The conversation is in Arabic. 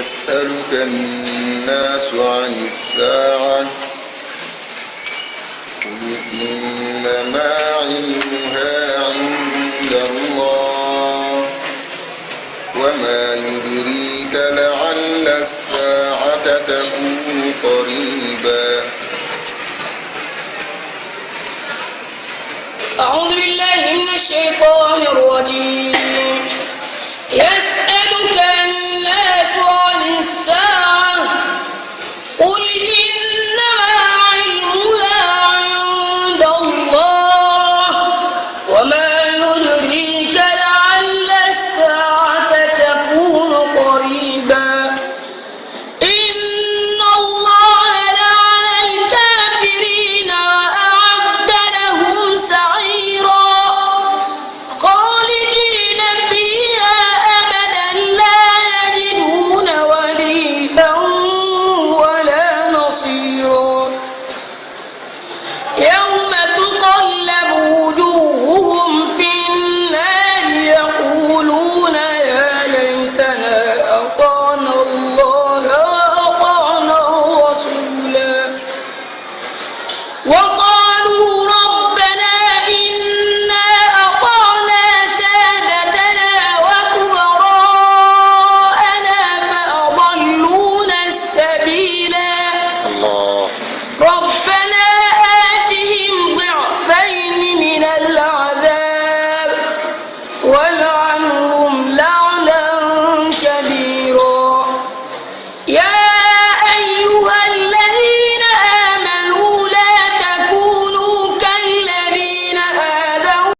يسألك الناس عن الساعة قل إنما علمها عند الله وما يدريك لعل الساعة تكون قريبا. أعوذ بالله من الشيطان الرجيم.